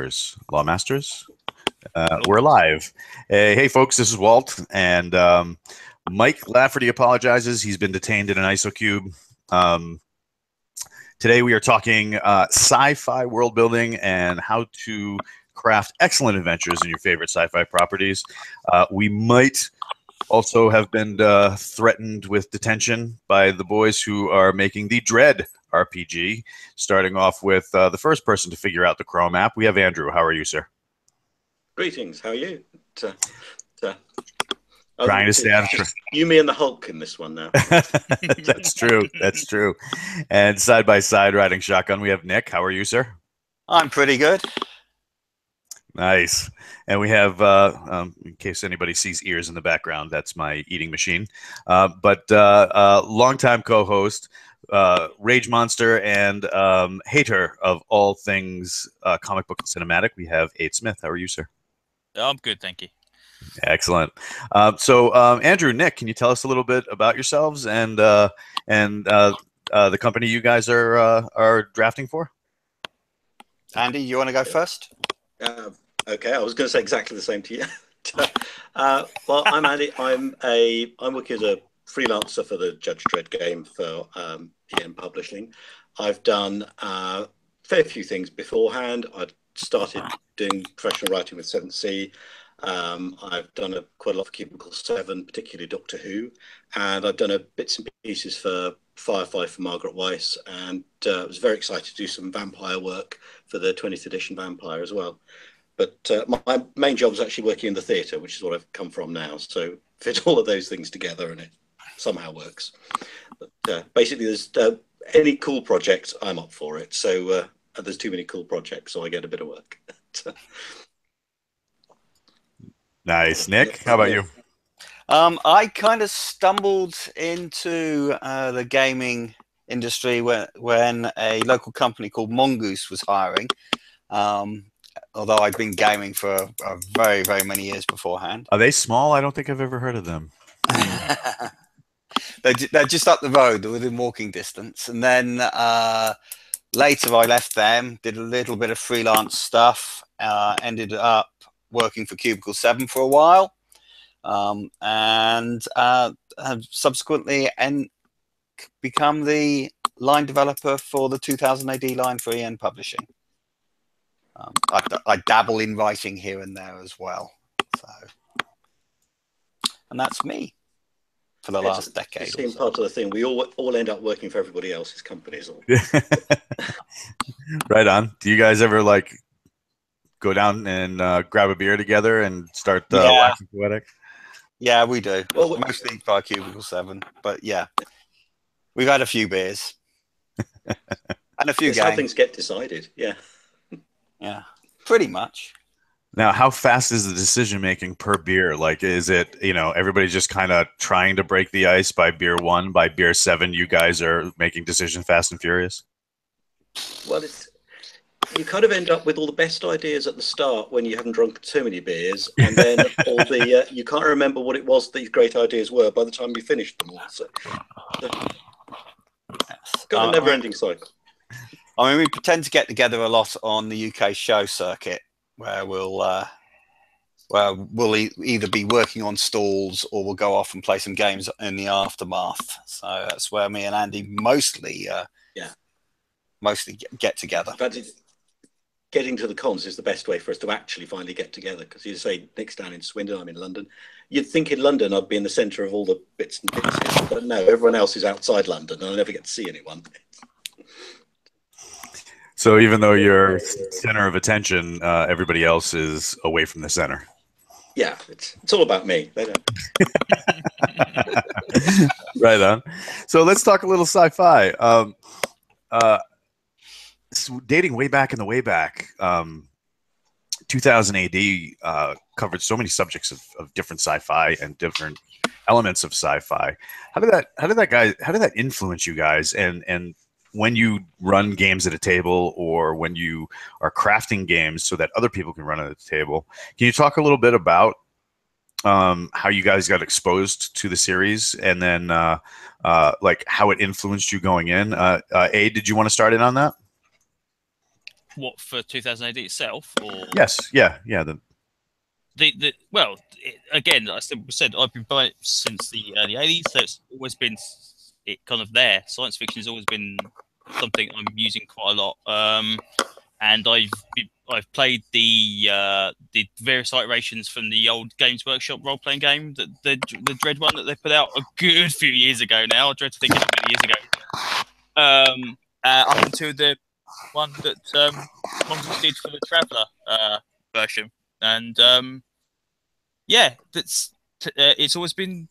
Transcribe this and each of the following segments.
Lawmasters. We're live. Hey, folks, this is Walt, and Mike Lafferty apologizes. He's been detained in an ISO-cube. Today we are talking sci-fi world building and how to craft excellent adventures in your favorite sci-fi properties. We might also have been threatened with detention by the boys who are making the Dredd RPG, starting off with the first person to figure out the Chrome app. We have Andrew. How are you, sir? Greetings. How are you? Trying to stay out of you, me, and the Hulk in this one now. That's true. That's true. And side by side, riding shotgun, we have Nick. How are you, sir? I'm pretty good. Nice. And we have, in case anybody sees ears in the background, that's my eating machine. But longtime co-host, Rage Monster, and hater of all things comic book and cinematic, we have Aid Smith. How are you, sir? I'm good, thank you. Excellent. So, Andrew, Nick, can you tell us a little bit about yourselves and the company you guys are drafting for? Andy, you want to go first? Okay, I was going to say exactly the same to you. Well, I'm Andy. I'm working as a freelancer for the Judge Dredd game for BAMF Publishing. I've done a fair few things beforehand. I started doing professional writing with 7th Sea. I've done quite a lot for Cubicle 7, particularly Doctor Who, and I've done bits and pieces for Firefly for Margaret Weiss, and I was very excited to do some vampire work for the 20th edition Vampire as well. But my main job is actually working in the theatre, which is what I've come from now. So fit all of those things together and it somehow works. But basically, there's any cool project, I'm up for it. So there's too many cool projects, so I get a bit of work. Nice. Nick, how about you? I kind of stumbled into the gaming industry when a local company called Mongoose was hiring. Although I've been gaming for a very, very many years beforehand. Are they small? I don't think I've ever heard of them. They're just up the road, within walking distance. And then later I left them, did a little bit of freelance stuff, ended up working for Cubicle 7 for a while, and have subsequently become the line developer for the 2000 AD line for EN Publishing. I dabble in writing here and there as well. So, and that's me for the last decade. It's the same part of the thing. We all end up working for everybody else's companies. Right on. Do you guys ever like go down and grab a beer together and start waxing poetic? Yeah, we do. Well, mostly by Cubicle 7, but yeah, we've had a few beers and a few games. How things get decided. Yeah. Yeah, pretty much. Now, how fast is the decision making per beer? Like, is it, everybody's just kind of trying to break the ice by beer 1, by beer 7, you guys are making decisions fast and furious? Well, you kind of end up with all the best ideas at the start when you haven't drunk too many beers, and then all the you can't remember what it was these great ideas were by the time you finished them all. So, got a never-ending cycle. I mean, we tend to get together a lot on the UK show circuit, where we'll either be working on stalls or we'll go off and play some games in the aftermath. So that's where me and Andy mostly get together. In fact, getting to the cons is the best way for us to actually finally get together, because you say Nick's down in Swindon, I'm in London. You'd think in London I'd be in the centre of all the bits and pieces, but no, everyone else is outside London and I never get to see anyone. So even though you're center of attention, everybody else is away from the center. Yeah, it's all about me. They don't. Right on. So let's talk a little sci-fi. Dating way back in the way back, 2000 AD covered so many subjects of different sci-fi and different elements of sci-fi. How did that influence you guys? And when you run games at a table, or when you are crafting games so that other people can run at the table, can you talk a little bit about how you guys got exposed to the series, and then like how it influenced you going in? Aid, did you want to start in on that? what, for 2000 AD itself, or Yes, yeah. well, again, I said I've been buying it since the early 80s, so it's always been it kind of there. Science fiction has always been something I'm using quite a lot. And I've played the various iterations from the old Games Workshop role playing game, the Dredd one that they put out a good few years ago now. I dread to think it's many years ago. Up until the one that Mongoose did for the Traveller version, and it's always been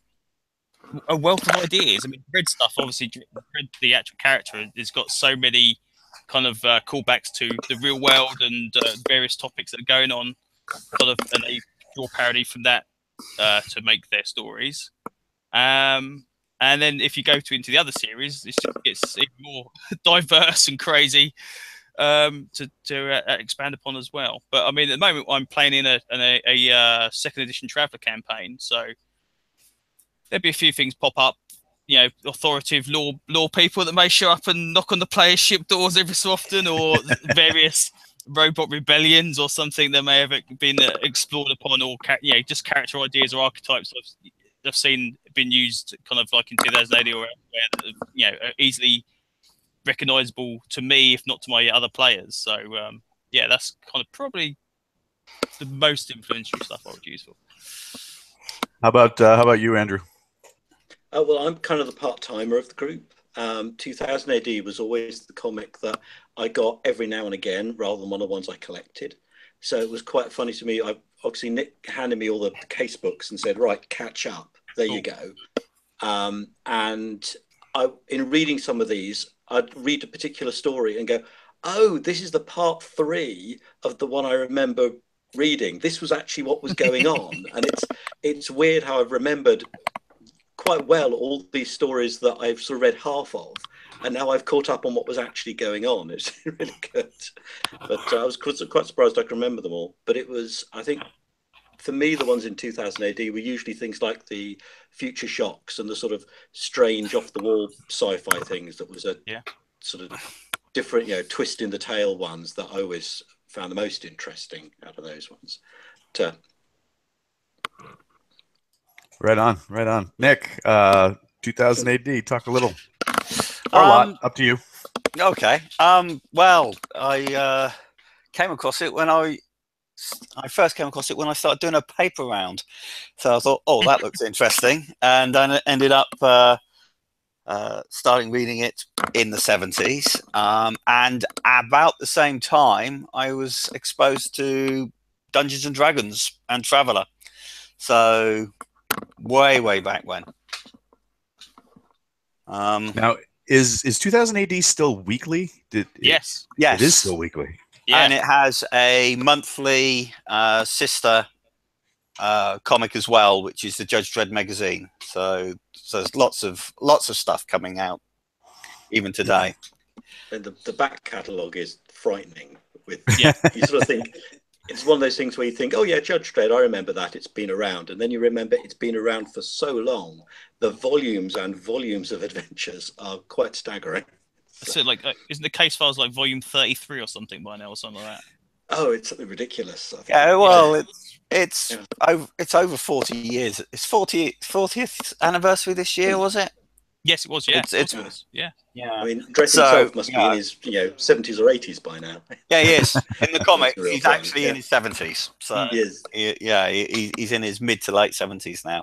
a wealth of ideas. I mean, Dredd stuff, obviously, Dredd, the actual character, has got so many kind of callbacks to the real world and various topics that are going on, kind of, and they draw parody from that to make their stories. And then if you go into the other series, it's even more diverse and crazy to expand upon as well. But I mean, at the moment, I'm playing in a second edition Traveller campaign, so there'll be a few things pop up. You know, authoritative law people that may show up and knock on the player's ship doors every so often, or various robot rebellions or something that may have been explored upon, or just character ideas or archetypes I've seen been used kind of like in 2080 or elsewhere that are easily recognizable to me, if not to my other players. So that's kind of probably the most influential stuff I would use for. How about you, Andrew? Well, I'm kind of the part-timer of the group. 2000 AD was always the comic that I got every now and again, rather than one of the ones I collected. So it was quite funny to me. Obviously, Nick handed me all the case books and said, right, catch up. There you go. And in reading some of these, I'd read a particular story and go, oh, this is the part 3 of the one I remember reading. This was actually what was going on. And it's weird how I've remembered quite well all these stories that I've sort of read half of, and now I've caught up on what was actually going on. It's really good. But I was quite surprised I can remember them all. But it was, I think, for me, the ones in 2000 AD were usually things like the future shocks and the sort of strange off-the-wall sci-fi things that was a sort of different, twist in the tail ones that I always found the most interesting out of those ones. Right on. Nick, 2000 AD, talk a little. Or a lot, up to you. Okay. Well, I came across it when I first came across it when I started doing a paper round. So I thought, oh, that looks interesting. And then I ended up starting reading it in the 70s. And about the same time, I was exposed to Dungeons and Dragons and Traveller. So way back when. Now, is 2000 AD still weekly? Yes. It is still weekly. Yeah. And it has a monthly sister comic as well, which is the Judge Dredd magazine. So there's lots of stuff coming out even today. And the back catalogue is frightening. You sort of think it's one of those things where you think, oh yeah, Judge Dredd, I remember that, it's been around, and then you remember it's been around for so long. The volumes and volumes of adventures are quite staggering. So like, isn't the case files like volume 33 or something by now, or something like that? Oh, it's something ridiculous. I think. Yeah, well, it's over 40 years. It's 40th anniversary this year, was it? Yes, it was. Yeah, it's yeah. I mean, Dredd himself must be in his 70s or 80s by now. Yeah, he is. In the comic, He's he's actually in his 70s. So he is. He's in his mid to late 70s now.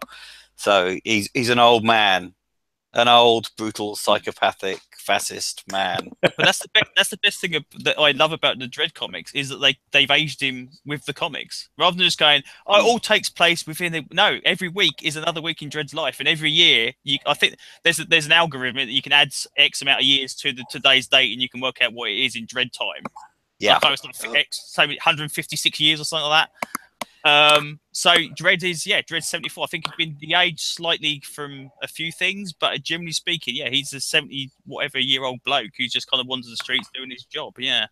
So he's an old man, an old, brutal, psychopathic, fascist man. But that's the best thing that I love about the Dredd comics is that they've aged him with the comics, rather than just going, oh, it all takes place within no, every week is another week in Dredd's life, and every year I think there's an algorithm that you can add X amount of years to today's date, and you can work out what it is in Dredd time. Yeah, so it's like X, so 156 years or something like that. So Dredd's 74. I think he's been de-aged slightly from a few things, but generally speaking, he's a 70 whatever year old bloke who just kind of wanders the streets doing his job. Yeah.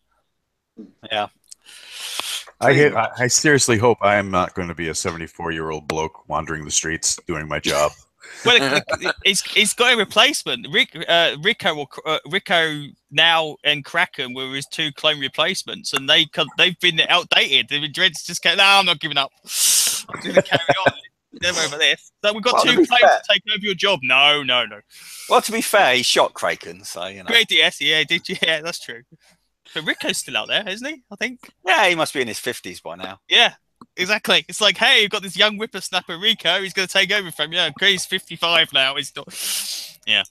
I seriously hope I am not going to be a 74-year-old bloke wandering the streets doing my job. Well, he's got a replacement. Rico now and Kraken were his two clone replacements, and they've been outdated. The Dread's just going, no, I'm not giving up. I'm going to carry on. Never over this. So we've got two clones to take over your job. No. Well, to be fair, he shot Kraken, so you know. Great DS, yeah, yeah, that's true. But Rico's still out there, isn't he? I think. Yeah, he must be in his 50s by now. Yeah. Exactly. It's like, hey, you've got this young whippersnapper Rico. He's going to take over from you. Yeah, he's 55 now. He's not. Yeah.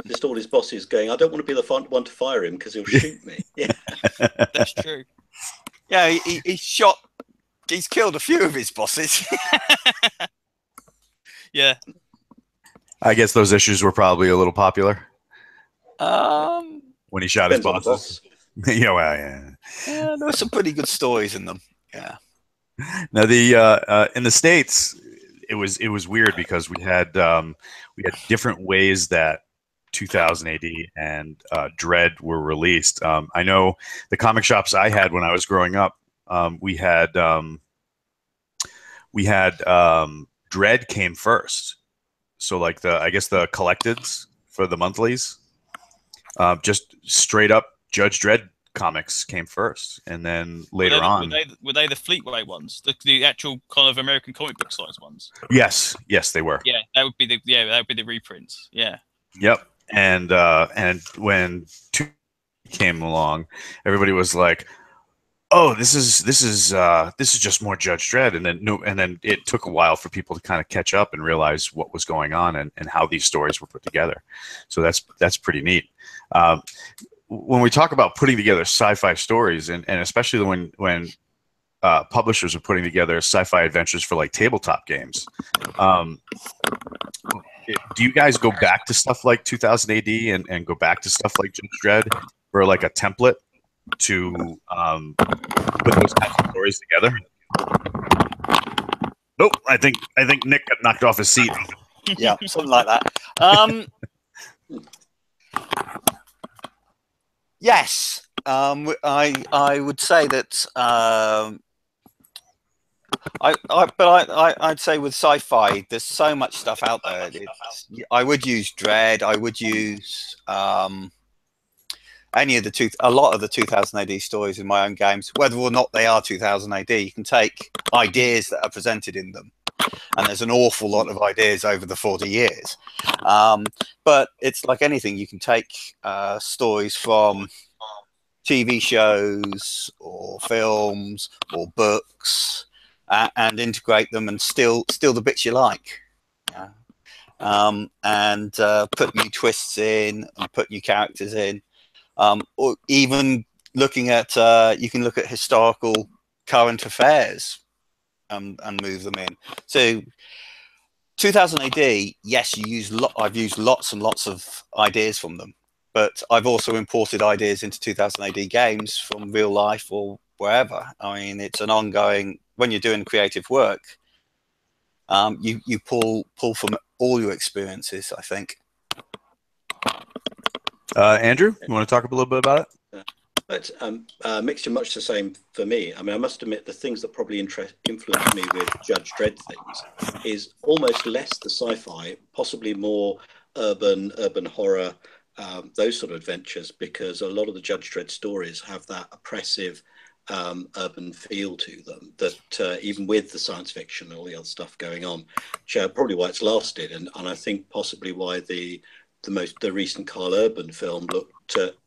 Just all his bosses going, I don't want to be the one to fire him because he'll shoot me. Yeah, that's true. Yeah, he's killed a few of his bosses. Yeah. I guess those issues were probably a little popular. When he shot his bosses. Yeah, there were some pretty good stories in them. Yeah. Now in the States, it was weird because we had different ways that 2000 AD and Dredd were released. I know the comic shops I had when I was growing up, we had Dredd came first. So like I guess the collecteds for the monthlies, just straight up Judge Dredd comics came first, and then later on, were they the Fleetway ones, the actual kind of American comic book size ones? Yes, they were. Yeah, that would be the reprints. Yeah. Yep. And when 2 came along, everybody was like, "Oh, this is just more Judge Dredd," and then it took a while for people to kind of catch up and realize what was going on and how these stories were put together. So that's pretty neat. When we talk about putting together sci-fi stories, and especially when publishers are putting together sci-fi adventures for like tabletop games, do you guys go back to stuff like 2000 AD and go back to stuff like Judge Dredd for like a template to put those kinds of stories together? Nope, I think Nick got knocked off his seat. Yeah, something like that. Yes, I would say that. I'd say with sci-fi, there's so much stuff out there. I would use Dredd. I would use a lot of the 2000 AD stories in my own games, whether or not they are 2000 AD. You can take ideas that are presented in them, and there's an awful lot of ideas over the 40 years. But it's like anything, you can take stories from TV shows or films or books and integrate them and still the bits you like. Yeah. And put new twists in and put new characters in. Or even looking at, you can look at historical current affairs and move them in. So 2000 AD, yes, I've used lots and lots of ideas from them, but I've also imported ideas into 2000 AD games from real life or wherever. I mean, it's an ongoing, when you're doing creative work, you pull from all your experiences, I think. Andrew, you want to talk a little bit about it? But mixture much the same for me. I mean, I must admit the things that probably influenced me with Judge Dredd things is almost less the sci-fi, possibly more urban horror, those sort of adventures, because a lot of the Judge Dredd stories have that oppressive urban feel to them that even with the science fiction and all the other stuff going on, which probably why it's lasted, and I think possibly why the recent Karl Urban film looked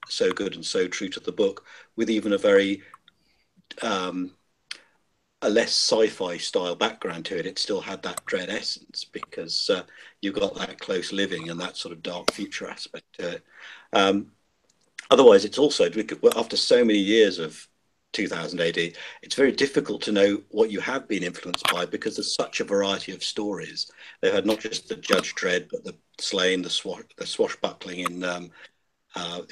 so good and so true to the book, with even a very a less sci-fi style background to it. It still had that Dredd essence because you got that close living and that sort of dark future aspect to it. Otherwise, it's also, after so many years of 2000 AD, it's very difficult to know what you have been influenced by because there's such a variety of stories. They've had not just the Judge Dredd, but the Slain, the swashbuckling in the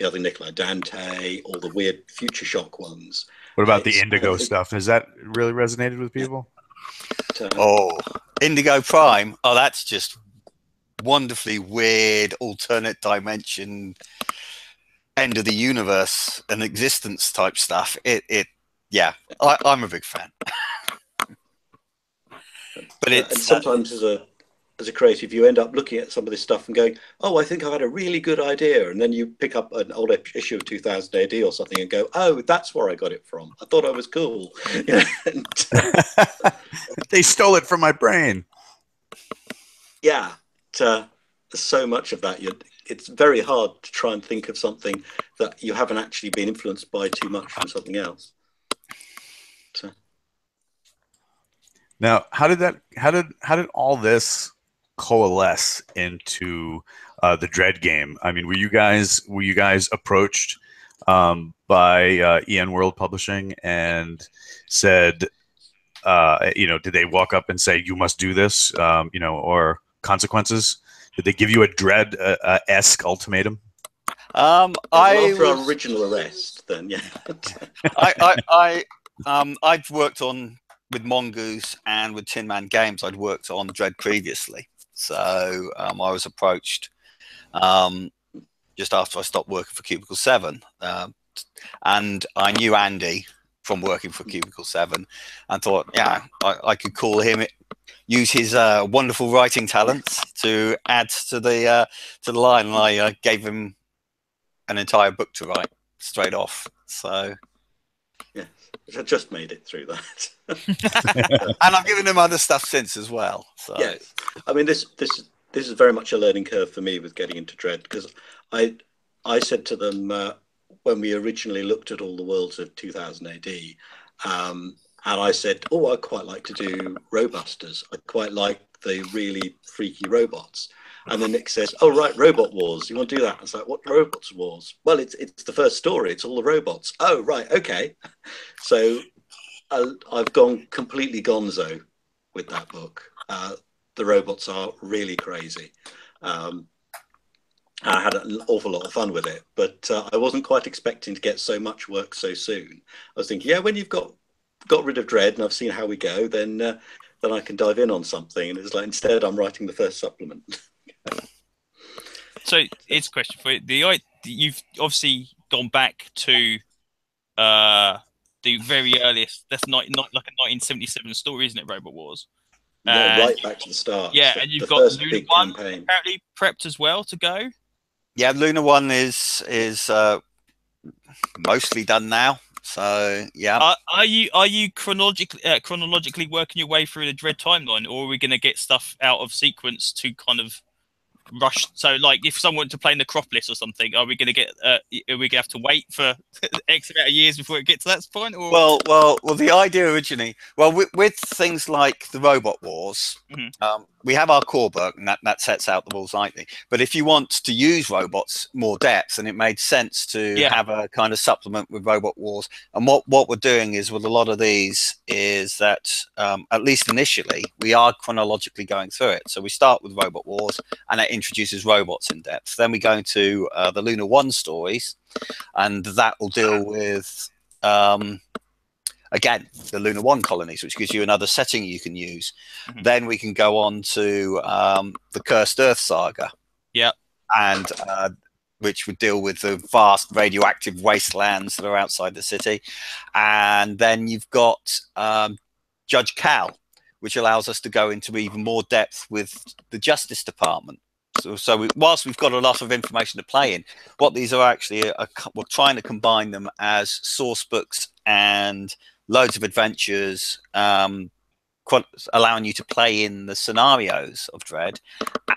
other Nicola Dante, all the weird Future Shock ones. What about the Indigo stuff? Has that really resonated with people? Indigo Prime. Oh, that's just wonderfully weird alternate dimension, end of the universe and existence type stuff. Yeah, I'm a big fan. But it's sometimes as a creative, you end up looking at some of this stuff and going, "Oh, I think I've had a really good idea," and then you pick up an old issue of 2000 AD or something and go, "Oh, that's where I got it from. I thought I was cool." You know, They stole it from my brain. yeah, there's so much of that. It's very hard to try and think of something that you haven't actually been influenced by too much from something else. So. Now, how did all this coalesce into the Dredd game? I mean, were you guys approached by EN World Publishing and said, did they walk up and say, "You must do this," or consequences? Did they give you a Dredd-esque ultimatum? After our original arrest, then yeah. I'd worked with Mongoose and with Tin Man Games. I'd worked on Dredd previously, so I was approached just after I stopped working for Cubicle 7, and I knew Andy from working for Cubicle 7, and thought, yeah, I could call him. Use his wonderful writing talents to add to the line, and I gave him an entire book to write straight off. So, yeah, I just made it through that, and I've given him other stuff since as well. So, yes, I mean this is very much a learning curve for me with getting into Dredd, because I said to them when we originally looked at all the worlds of 2000 AD. And I said, "Oh, I'd quite like to do Robusters. I quite like the really freaky robots." And then Nick says, "Oh, right, Robot Wars. You want to do that?" I was like, "What Robots Wars?" "Well, it's the first story. It's all the robots." "Oh, right, okay." So I've gone completely gonzo with that book. The robots are really crazy. I had an awful lot of fun with it, but I wasn't quite expecting to get so much work so soon. I was thinking, yeah, when you've got rid of Dredd and I've seen how we go, then I can dive in on something. And it's like, instead I'm writing the first supplement. So it's a question for you. You've obviously gone back to the very earliest. That's not like a 1977 story, isn't it? Robot Wars. Yeah, right back to the start. Yeah, so and you've the got first Luna big 1 campaign. apparently prepped as well to go. yeah, Luna 1 is mostly done now. So yeah. Are you chronologically working your way through the Dredd timeline, or are we going to get stuff out of sequence to kind of rush? So, like, if someone wanted to play Necropolis or something, are we going to get? Are we going to have to wait for X amount of years before it gets to that point? Or? Well. The idea originally, with things like the Robot Wars, we have our core book, and that sets out the rules lightly. But if you want to use robots more depth, and it made sense to have a kind of supplement with Robot Wars. And what we're doing is with a lot of these is that at least initially we are chronologically going through it. So we start with Robot Wars, and it introduces robots in depth. Then we go into the Luna 1 stories, and that will deal with again, the Luna 1 colonies, which gives you another setting you can use. Then we can go on to the Cursed Earth saga. Yeah. And which would deal with the vast radioactive wastelands that are outside the city. And then you've got Judge Cal, which allows us to go into even more depth with the Justice Department. So whilst we've got a lot of information to play in, what these are actually, we're trying to combine them as source books and loads of adventures, allowing you to play in the scenarios of Dredd,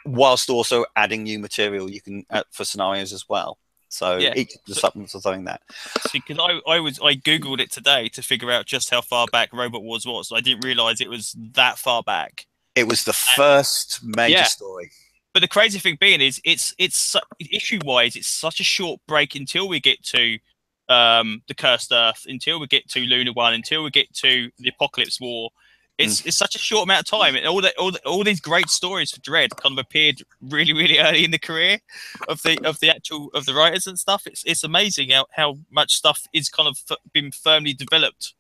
whilst also adding new material you can for scenarios as well. So each of the supplements are doing that. See, because I googled it today to figure out just how far back Robot Wars was. So I didn't realise it was that far back. It was the first major story. But the crazy thing being is, it's issue-wise, it's such a short break until we get to the Cursed Earth, until we get to Luna 1, until we get to the Apocalypse War. It's such a short amount of time, and all these great stories for Dredd kind of appeared really, really early in the career of the writers and stuff. It's amazing how much stuff is kind of been firmly developed,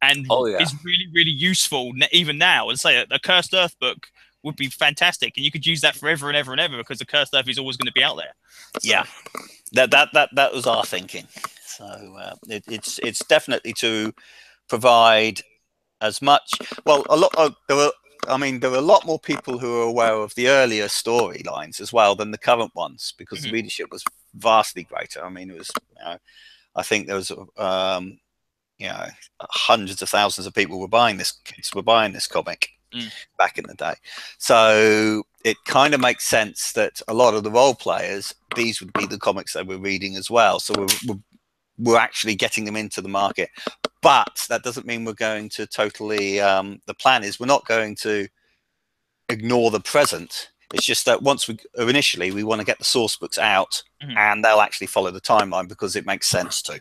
and is really, really useful even now. And say a Cursed Earth book would be fantastic, and you could use that forever and ever and ever, because the Cursed Earth is always going to be out there. So. Yeah, that was our thinking. So it's definitely to provide as much. Well, there were I mean, there are a lot more people who are aware of the earlier storylines as well than the current ones, because the readership was vastly greater. I mean, it was, I think there was, hundreds of thousands of people were buying this, kids were buying this comic back in the day. So it kind of makes sense that a lot of the role players, these would be the comics they were reading as well. So we're actually getting them into the market. But that doesn't mean we're going to totally, the plan is we're not going to ignore the present. It's just that initially we want to get the source books out and they'll actually follow the timeline because it makes sense to.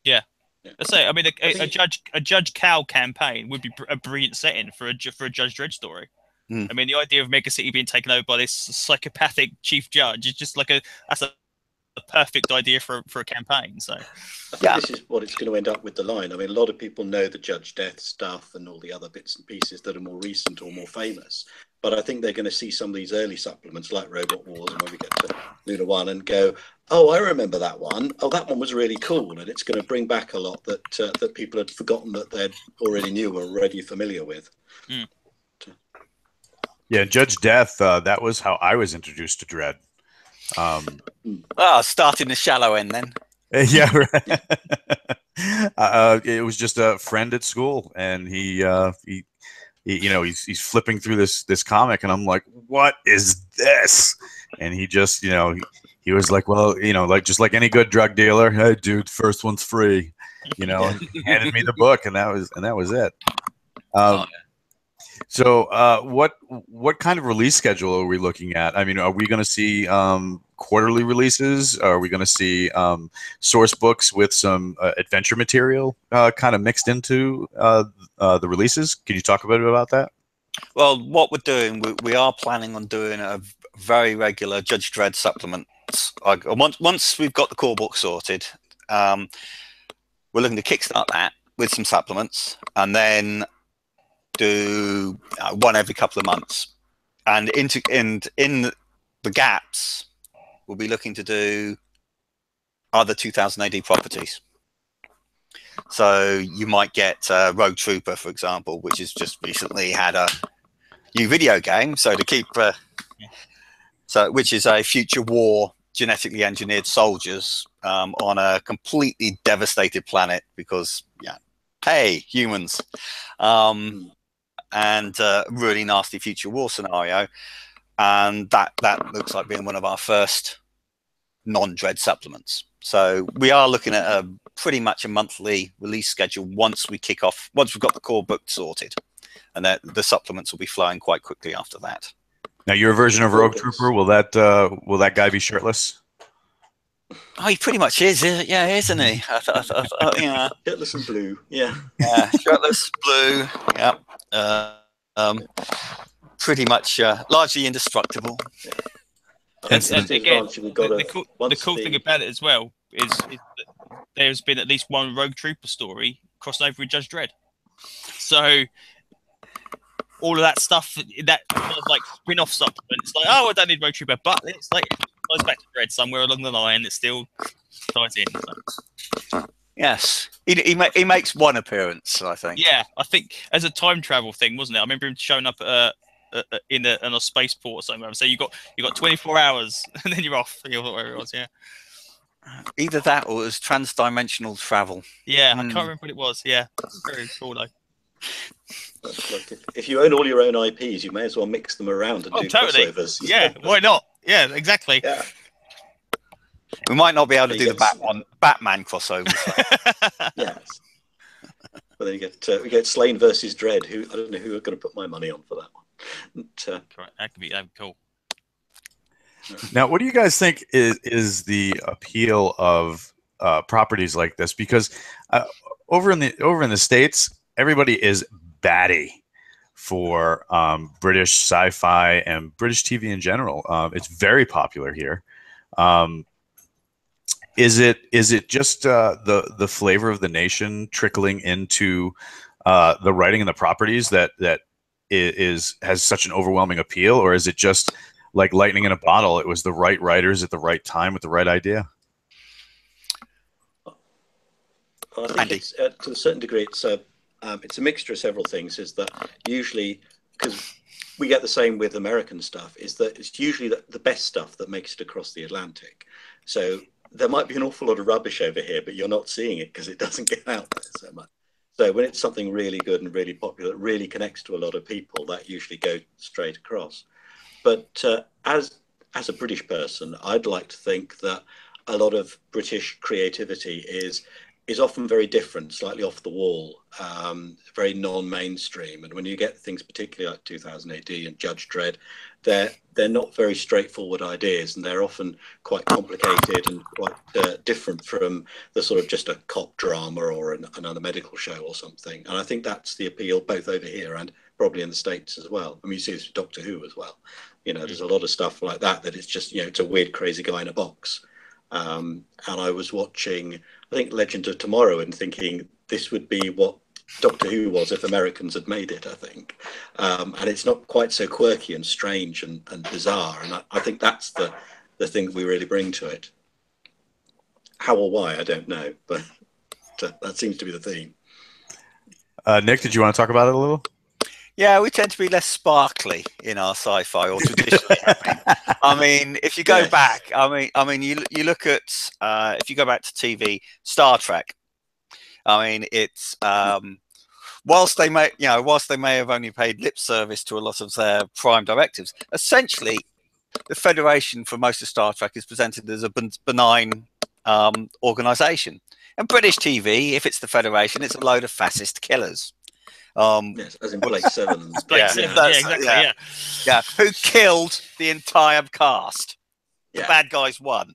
Yeah. I say, I mean, a Judge Cal campaign would be a brilliant setting for a Judge Dredd story. I mean, the idea of Mega City being taken over by this psychopathic chief judge is just like that's a perfect idea for a campaign. So I think this is what it's going to end up with the line. I mean, a lot of people know the Judge Death stuff and all the other bits and pieces that are more recent or more famous, but I think they're going to see some of these early supplements like Robot Wars and when we get to Lunar One and go, oh, I remember that one. Oh, that one was really cool, and it's going to bring back a lot that people had forgotten that they already knew or already familiar with. Yeah, Judge Death. That was how I was introduced to Dredd. Starting the shallow end then. Yeah, right. It was just a friend at school, and he's flipping through this comic, and I'm like, what is this? And he just, he was like, well, like just like any good drug dealer, hey, dude, first one's free, and handed me the book, and that was it. So, what kind of release schedule are we looking at? I mean, are we going to see quarterly releases? Are we going to see source books with some adventure material kind of mixed into the releases? Can you talk a bit about that? Well, what we're doing, we are planning on doing a very regular Judge Dredd supplements. Once we've got the core book sorted, we're looking to kickstart that with some supplements, and then do one every couple of months, and in the gaps we'll be looking to do other 2000 AD properties. So you might get Rogue Trooper, for example, which has just recently had a new video game, so to keep which is a future war genetically engineered soldiers on a completely devastated planet because hey, humans, and really nasty future war scenario, and that looks like being one of our first non-Dredd supplements. So we are looking at pretty much a monthly release schedule once we've got the core book sorted, and the supplements will be flowing quite quickly after that. Now, your version of Rogue Trooper, will that guy be shirtless? Oh, he pretty much is, isn't he? Yeah. Shirtless and blue, yeah. Shirtless, blue, pretty much largely indestructible. And again, the cool thing about it as well is that there's been at least one Rogue Trooper story crossed over with Judge Dredd. So all of that stuff, that kind of like spin-off supplements, like, oh, I don't need Rogue Trooper, but it's like goes back to Dredd somewhere along the line. It still ties in. So. Yes, he makes one appearance, I think. Yeah, I think as a time travel thing, wasn't it? I remember him showing up in a spaceport or something. So you got 24 hours and then you're off. Whatever it was, yeah. Either that or it was trans-dimensional travel. Yeah, I can't remember what it was. Yeah, very cool though. Look, if you own all your own IPs, you may as well mix them around and do crossovers. Yeah, why not? Yeah, exactly. Yeah. We might not be able to do the Batman crossover. Yes. But then we get Slane versus Dredd. I don't know who I'm going to put my money on for that one. Correct. That'd be cool. Now, what do you guys think is the appeal of properties like this? Because over in the States, everybody is batty for British sci-fi and British TV in general. It's very popular here. Is it just the flavor of the nation trickling into the writing and the properties that has such an overwhelming appeal, or is it just like lightning in a bottle? It was the right writers at the right time with the right idea. Well, I think it's, to a certain degree, it's a mixture of several things. Is that usually because we get the same with American stuff, is that it's usually the best stuff that makes it across the Atlantic. So there might be an awful lot of rubbish over here, but you're not seeing it because it doesn't get out there so much. So when it's something really good and really popular, that really connects to a lot of people, that usually goes straight across. But as a British person, I'd like to think that a lot of British creativity is often very different, slightly off the wall, very non-mainstream. And when you get things particularly like 2000 AD and Judge Dredd, they're not very straightforward ideas, and they're often quite complicated and quite different from the sort of just a cop drama or another medical show or something. And I think that's the appeal both over here and probably in the States as well. I mean, you see this with Doctor Who as well. You know, there's a lot of stuff like that it's just, you know, it's a weird, crazy guy in a box. And I was watching, I think, Legend of Tomorrow and thinking this would be what Doctor Who was if Americans had made it, I think. And it's not quite so quirky and strange and bizarre. And I think that's the thing that we really bring to it. How or why, I don't know, but that seems to be the theme. Nick, did you want to talk about it a little? Yeah, we tend to be less sparkly in our sci-fi, or traditionally have been. I mean, if you go back, I mean, you look at if you go back to TV, Star Trek. I mean, it's whilst they may have only paid lip service to a lot of their prime directives, essentially, the Federation for most of Star Trek is presented as a benign organisation. And British TV, if it's the Federation, it's a load of fascist killers. Yes, as in Blake Seven. Yeah, who killed the entire cast. The bad guys won.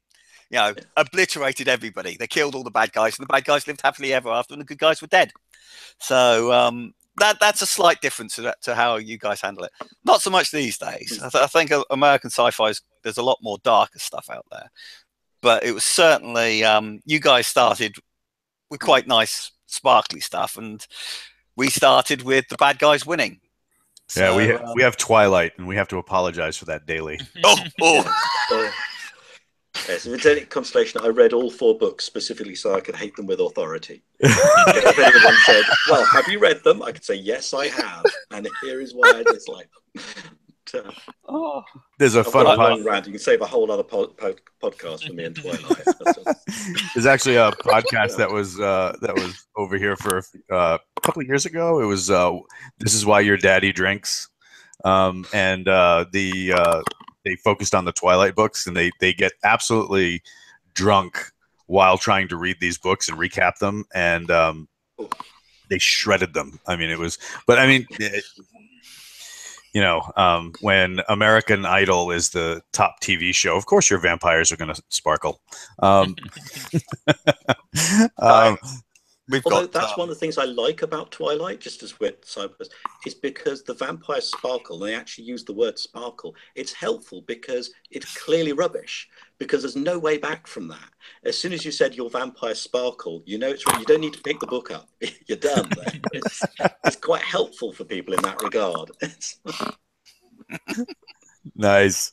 You know, obliterated everybody. They killed all the bad guys, and the bad guys lived happily ever after, and the good guys were dead. So that's a slight difference to how you guys handle it. Not so much these days. I think American sci-fi there's a lot more darker stuff out there. But it was certainly you guys started with quite nice, sparkly stuff, and we started with the bad guys winning. So, yeah, we have Twilight, and we have to apologize for that daily. Yes, if it's any consolation, I read all 4 books specifically so I could hate them with authority. If anyone said, "Well, have you read them?" I could say, "Yes, I have, and here is why I dislike them." There's a fun long rant. You can save a whole other podcast for me and Twilight. There's actually a podcast that was over here for a couple of years ago. It was "This Is Why Your Daddy Drinks," and they focused on the Twilight books, and they get absolutely drunk while trying to read these books and recap them, and they shredded them. I mean, you know, when American Idol is the top TV show, of course your vampires are going to sparkle. Although that's one of the things I like about Twilight, just as we're cyberpunk, is because the vampires sparkle. They actually use the word sparkle. It's helpful because it's clearly rubbish, because there's no way back from that. As soon as you said your vampires sparkle, you know it's right. You don't need to pick the book up. You're done. It's quite helpful for people in that regard. Nice.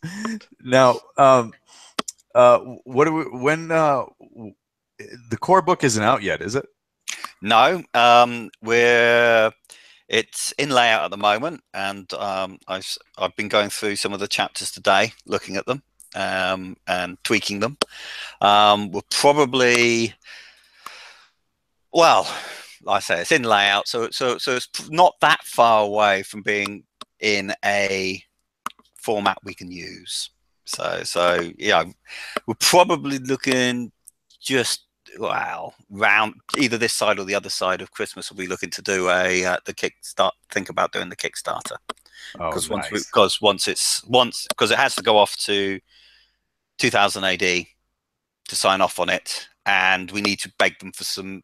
Now, what do we, when the core book isn't out yet, is it? No, it's in layout at the moment, and I've been going through some of the chapters today, looking at them and tweaking them. We're probably, well, like I say, it's in layout, so it's not that far away from being in a format we can use. So yeah, we're probably looking just round either this side or the other side of Christmas. We'll be looking to do think about doing the Kickstarter, because once it has to go off to 2000 AD to sign off on it, and we need to beg them for some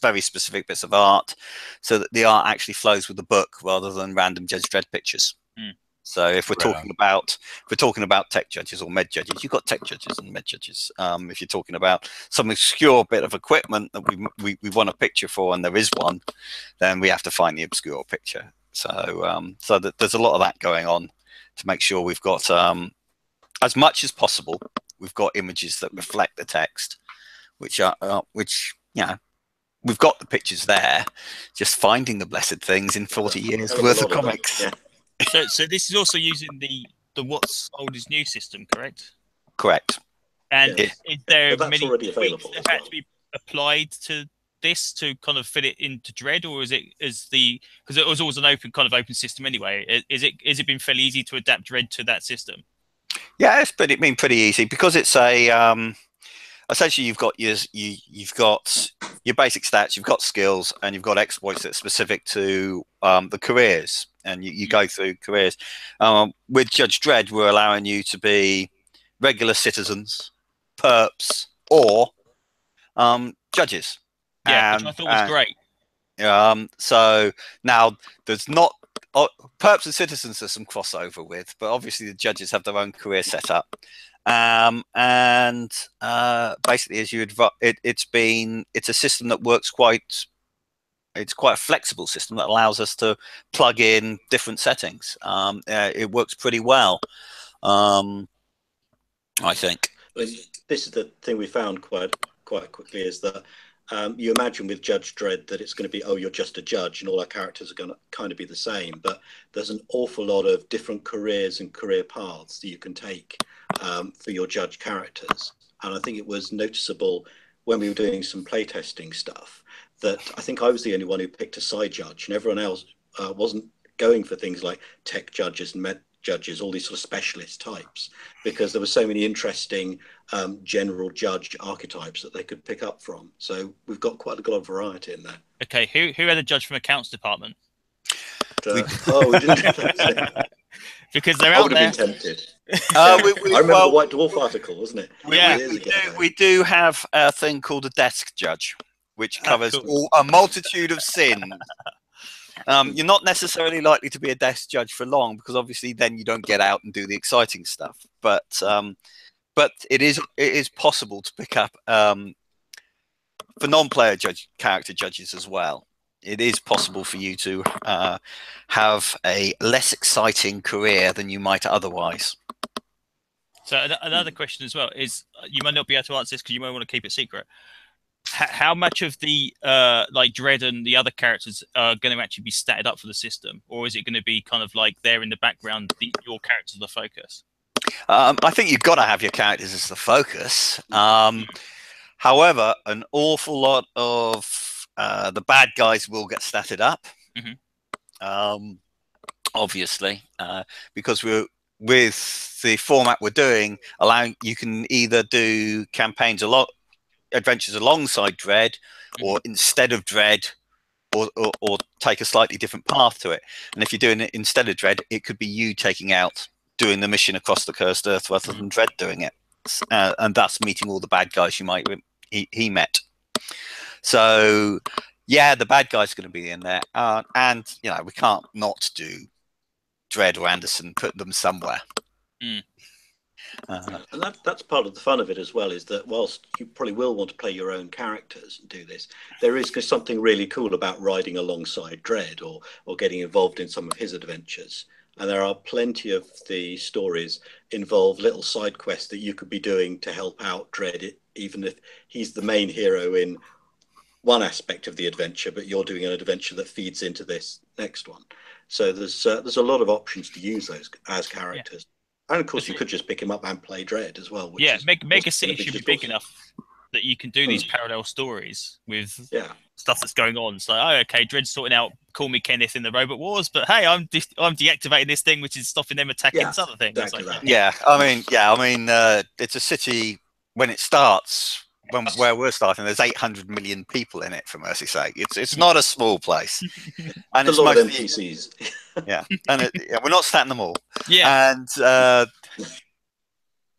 very specific bits of art so that the art actually flows with the book rather than random Judge Dredd pictures. So if we're talking about tech judges or med judges, you've got tech judges and med judges. If you're talking about some obscure bit of equipment that we want a picture for, and there is one, then we have to find the obscure picture. So that there's a lot of that going on to make sure we've got as much as possible. We've got images that reflect the text, which you know, we've got the pictures there. Just finding the blessed things in 40 years worth of comics. So this is also using the what's old is new system, correct? Correct. And Yes. is there But that's many already tweaks available that as have had well. to be applied to this to kind of fit it into Dread, or is it because it was always an open system anyway? Is it been fairly easy to adapt Dread to that system? Yeah, it's been pretty easy because it's a essentially you've got you've got your basic stats, you've got skills, and you've got exploits that's specific to the careers, and you go through careers. With Judge Dredd, we're allowing you to be regular citizens, perps, or judges. Yeah, which I thought was great. So now there's not perps and citizens there's some crossover with, but obviously the judges have their own career set up. And basically, as you it's a system that works it's quite a flexible system that allows us to plug in different settings. It works pretty well, I think. This is the thing we found quite quickly is that you imagine with Judge Dredd that it's going to be, oh, you're just a judge and all our characters are going to kind of be the same, but there's an awful lot of different careers and career paths that you can take for your judge characters. And I think it was noticeable when we were doing some playtesting stuff that I think I was the only one who picked a side judge, and everyone else wasn't going for things like tech judges and med judges, all these sort of specialist types, because there were so many interesting general judge archetypes that they could pick up from. So we've got quite a lot of variety in there. Okay, who had a judge from accounts department? We didn't. Because they're I out would there. have been tempted. I remember the White Dwarf article, wasn't it? We do have a thing called a desk judge, which covers a multitude of sins. You're not necessarily likely to be a desk judge for long because obviously then you don't get out and do the exciting stuff. But it is possible to pick up for non-player character judges as well. It is possible for you to have a less exciting career than you might otherwise. So another question as well is, you might not be able to answer this because you might want to keep it secret. How much of the like Dredd and the other characters are going to actually be statted up for the system, or is it going to be kind of like they're in the background, your characters are the focus? I think you've got to have your characters as the focus. However, an awful lot of the bad guys will get statted up, obviously, because with the format we're doing, allowing you can either do campaigns adventures alongside Dredd, or instead of Dredd, or take a slightly different path to it. And if you're doing it instead of Dredd, it could be you doing the mission across the cursed earth rather than Dredd doing it, and thus meeting all the bad guys he met. So yeah, the bad guy's going to be in there, and we can't not do Dredd or Anderson, put them somewhere. And that's part of the fun of it as well, is that whilst you probably will want to play your own characters and do this, there is something really cool about riding alongside Dredd or getting involved in some of his adventures. And there are plenty of the stories involve little side quests that you could be doing to help out Dredd, even if he's the main hero in one aspect of the adventure, but you're doing an adventure that feeds into this next one. So there's a lot of options to use those as characters. And of course, you could just pick him up and play Dredd as well. Mega City should be big enough that you can do these parallel stories with stuff that's going on. So, okay, Dredd's sorting out Call Me Kenneth in the Robot Wars, but hey, I'm deactivating this thing which is stopping them attacking this other thing. Exactly like, I mean, it's a city when it starts. Where we're starting, there's 800 million people in it. For mercy's sake, it's not a small place, and it's a lot of mostly NPCs. and we're not statting them all.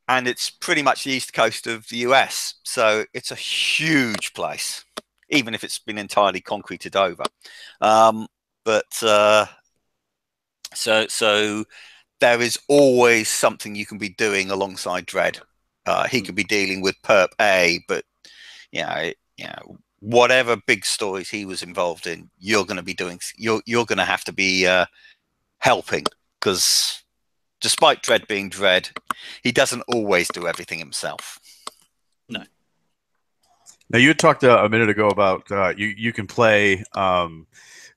And it's pretty much the east coast of the US, so it's a huge place, even if it's been entirely concreted over. So there is always something you can be doing alongside Dredd. He could be dealing with Perp A, but whatever big stories he was involved in, you're going to be doing. You're going to have to be helping, because despite Dredd being Dredd, he doesn't always do everything himself. No. Now you had talked a minute ago about you can play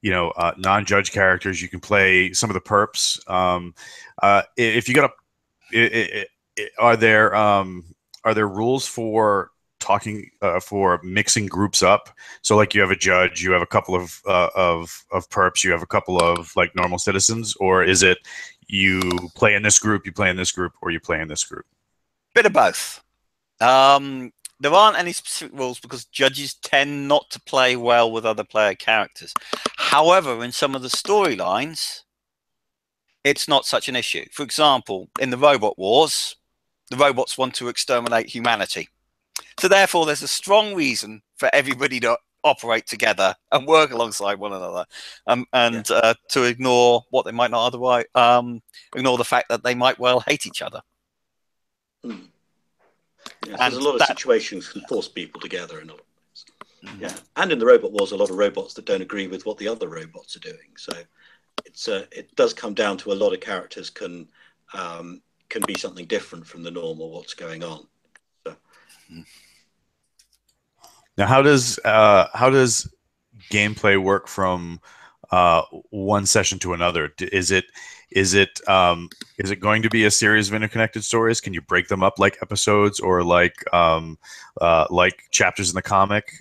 non-judge characters. You can play some of the perps. If you got are there rules for talking for mixing groups up? So like you have a judge, you have a couple of perps, you have a couple of like normal citizens, or is it you play in this group, you play in this group, or you play in this group? Bit of both. There aren't any specific rules because judges tend not to play well with other player characters. However, in some of the storylines, it's not such an issue. For example, in the Robot Wars, the robots want to exterminate humanity. So therefore, there's a strong reason for everybody to operate together and work alongside one another, to ignore what they might not otherwise, ignore the fact that they might well hate each other. Yeah, there's a lot of situations can force people together in a lot of ways. Yeah, and in the Robot Wars, a lot of robots that don't agree with what the other robots are doing. So it does come down to a lot of characters can be something different from the normal what's going on. So. Now, how does gameplay work from one session to another? Is it going to be a series of interconnected stories? Can you break them up like episodes or like chapters in the comic?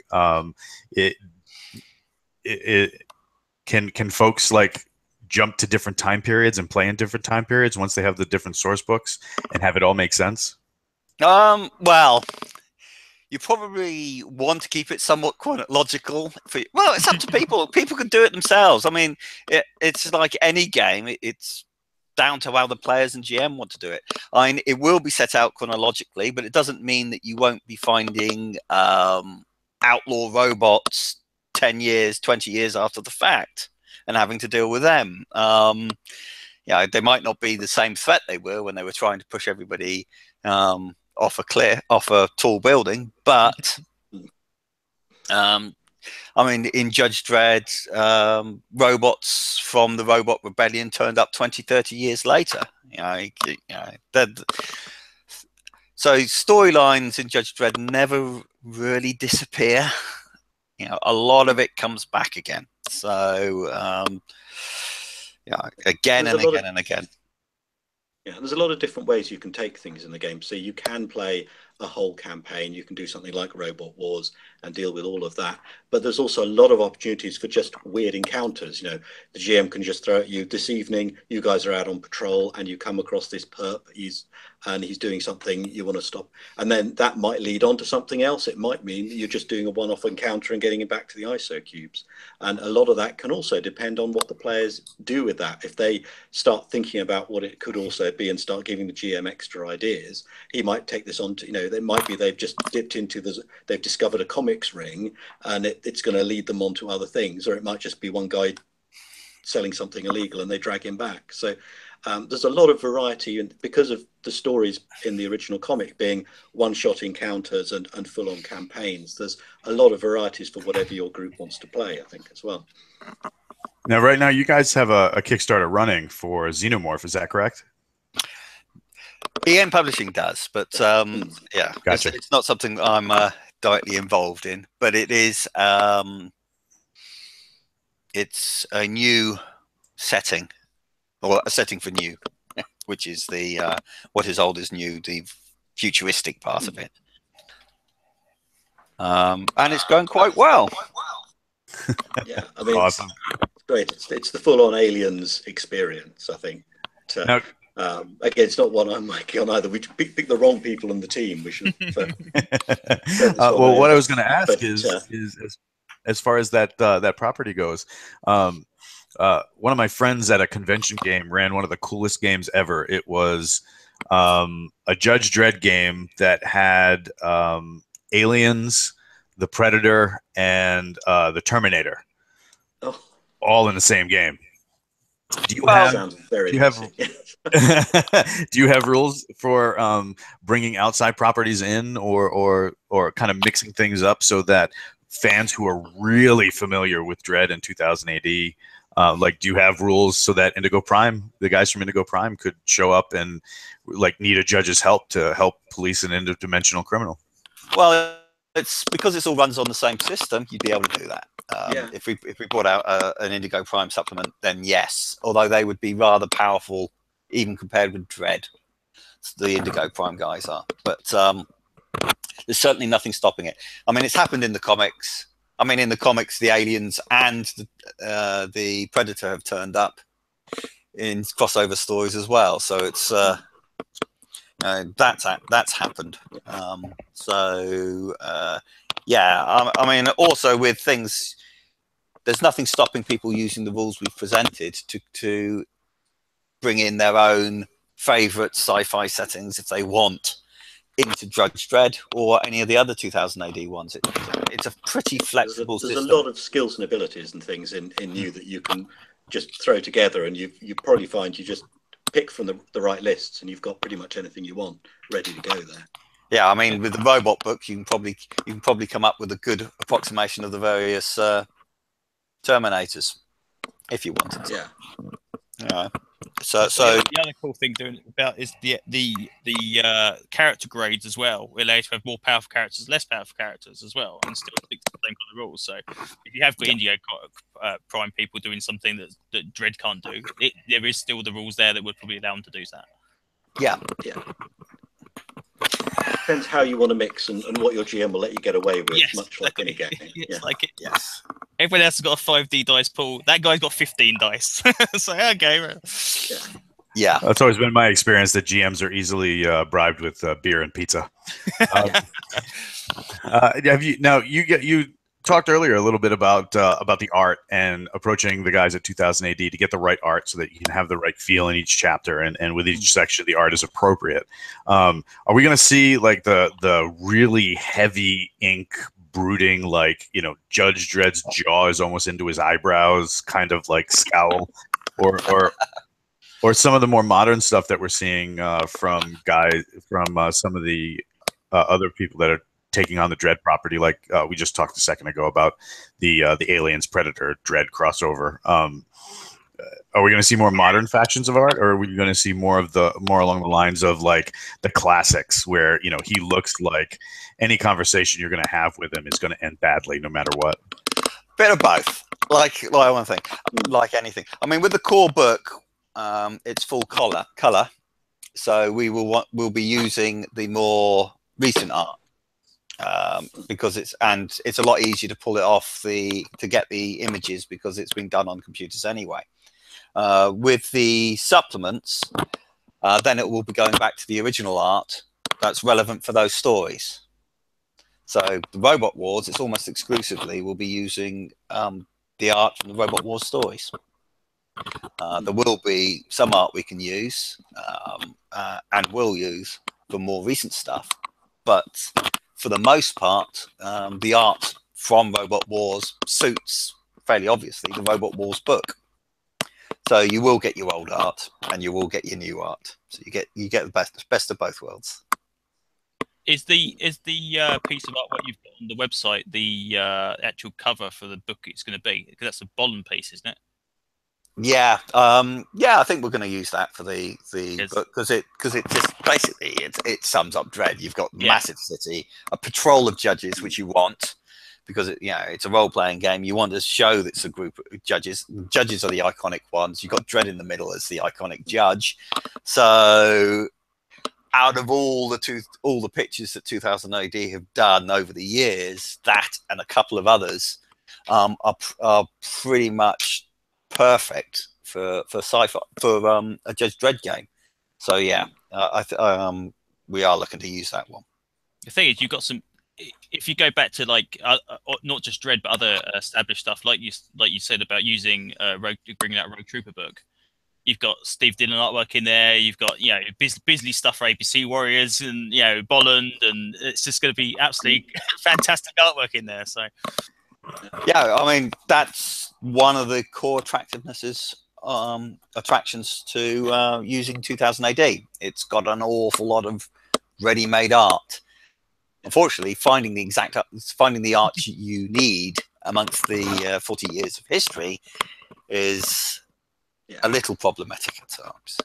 Can folks like jump to different time periods and play in different time periods once they have the different source books and have it all make sense? Well, you probably want to keep it somewhat chronological. Well, it's up to people. People can do it themselves. I mean, it's like any game. It's down to how the players and GM want to do it. I mean, it will be set out chronologically, but it doesn't mean that you won't be finding outlaw robots 10 years, 20 years after the fact and having to deal with them. They might not be the same threat they were when they were trying to push everybody off a tall building, but I mean, in Judge Dredd, robots from the Robot Rebellion turned up 20, 30 years later. So storylines in Judge Dredd never really disappear. A lot of it comes back again. So again and again and again. Yeah, there's a lot of different ways you can take things in the game. So you can play a whole campaign. You can do something like Robot Wars and deal with all of that. But there's also a lot of opportunities for just weird encounters. The GM can just throw at you, this evening, you guys are out on patrol and you come across this perp. He's doing something you want to stop. And then that might lead on to something else. It might mean that you're just doing a one-off encounter and getting it back to the ISO cubes. And a lot of that can also depend on what the players do with that. If they start thinking about what it could also be and start giving the GM extra ideas, he might take this on to, it might be they've just dipped into they've discovered a comics ring and it's going to lead them on to other things, or it might just be one guy selling something illegal and they drag him back. So there's a lot of variety, and because of the stories in the original comic being one-shot encounters and full-on campaigns, there's a lot of varieties for whatever your group wants to play, I think, as well. Now, right now, you guys have a Kickstarter running for Xenomorph, is that correct? EN Publishing does, but yeah, gotcha. It's not something I'm directly involved in, but it is. It's a new setting, or a setting for new, which is the what is old is new, the futuristic part of it, and it's going quite well. Yeah, I mean, awesome. It's great. It's the full-on Aliens experience, I think. Now, again, it's not one I'm working on either. We picked the wrong people in the team. We should. Well, what I was going to ask is as far as that property goes, one of my friends at a convention game ran one of the coolest games ever. It was a Judge Dredd game that had Aliens, the Predator, and the Terminator, all in the same game. Do you have rules for bringing outside properties in, or kind of mixing things up so that fans who are really familiar with Dredd in 2000 AD, do you have rules so that Indigo Prime, the guys from Indigo Prime, could show up and need a judge's help to help police an interdimensional criminal? Well, it's because it's all runs on the same system. You'd be able to do that. If we brought out an Indigo Prime supplement, then yes. Although they would be rather powerful, even compared with Dredd. The Indigo Prime guys are, but there's certainly nothing stopping it. I mean, it's happened in the comics. I mean, in the comics, the aliens and the Predator have turned up in crossover stories as well. So it's that's happened. Yeah, I mean, also with things, there's nothing stopping people using the rules we've presented to bring in their own favorite sci-fi settings if they want into Judge Dredd or any of the other 2000 AD ones. It's a pretty flexible system. There's a lot of skills and abilities and things in you that you can just throw together, and you probably find you just pick from the right lists, and you've got pretty much anything you want ready to go there. Yeah, I mean, with the robot book, you can probably come up with a good approximation of the various Terminators if you wanted to. Yeah. Yeah. So the other cool thing doing it about is the character grades as well. We're allowed to have more powerful characters, less powerful characters as well, and still stick to the same kind of rules. So if you have got Indigo Prime people doing something that Dredd can't do, there is still the rules there that would probably allow them to do that. Yeah. Depends how you want to mix and what your GM will let you get away with, yes, much like any game. It's like it. Yes. Everyone else has got a 5D dice pool. That guy's got 15 dice. So okay. Yeah. That's always been my experience that GMs are easily bribed with beer and pizza. You talked earlier a little bit about the art and approaching the guys at 2000 AD to get the right art so that you can have the right feel in each chapter, and with each section the art is appropriate. Are we going to see like the really heavy ink brooding, like, you know, Judge Dredd's jaw is almost into his eyebrows kind of like scowl, or some of the more modern stuff that we're seeing from some of the other people that are taking on the Dredd property, like we just talked a second ago about the Aliens Predator Dredd crossover. Are we going to see more modern factions of art, or are we going to see more along the lines of like the classics, where, you know, he looks like any conversation you're going to have with him is going to end badly no matter what? Bit of both. Like one thing, like anything. I mean, with the core book, it's full color, so we'll be using the more recent art. Because it's a lot easier to pull it off to get the images, because it's been done on computers anyway. With the supplements, then it will be going back to the original art that's relevant for those stories. So the Robot Wars, it's almost exclusively we'll be using the art from the Robot Wars stories. There will be some art we can use and will use for more recent stuff, but for the most part, the art from Robot Wars suits, fairly obviously, the Robot Wars book. So you will get your old art and you will get your new art. So you get the best of both worlds. Is the piece of art what you've got on the website the actual cover for the book it's going to be? Because that's a Bolland piece, isn't it? Yeah, I think we're going to use that for the book, because it just basically it sums up Dredd. You've got massive city, a patrol of judges, which you want, because it's a role playing game. You want to show that it's a group of judges. Judges are the iconic ones. You've got Dredd in the middle as the iconic judge. So out of all the pictures that 2000 AD have done over the years, that and a couple of others are pretty much perfect for sci-fi, for a Judge Dredd game. So yeah, we are looking to use that one. The thing is, you've got some. If you go back to like not just Dredd but other established stuff, like you said about using bringing out a Rogue Trooper book, you've got Steve Dillon artwork in there. You've got Bisley stuff for ABC Warriors, and Bolland, and it's just going to be absolutely fantastic artwork in there. So yeah, I mean, that's one of the core attractions to using 2000 AD. It's got an awful lot of ready-made art. Unfortunately, finding the art you need amongst the 40 years of history is a little problematic at times.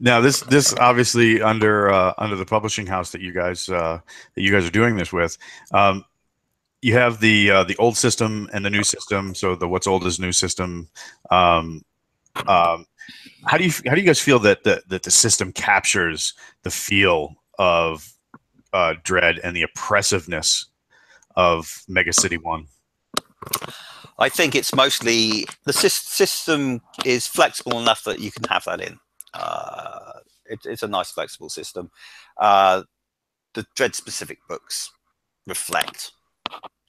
Now this obviously under the publishing house that you guys are doing this with. You have the old system and the new system. So the what's old is new system. Um, um, how do you guys feel that the system captures the feel of Dread and the oppressiveness of Mega City 1? I think it's mostly the system is flexible enough that you can have that in. It's a nice flexible system. The Dread specific books reflect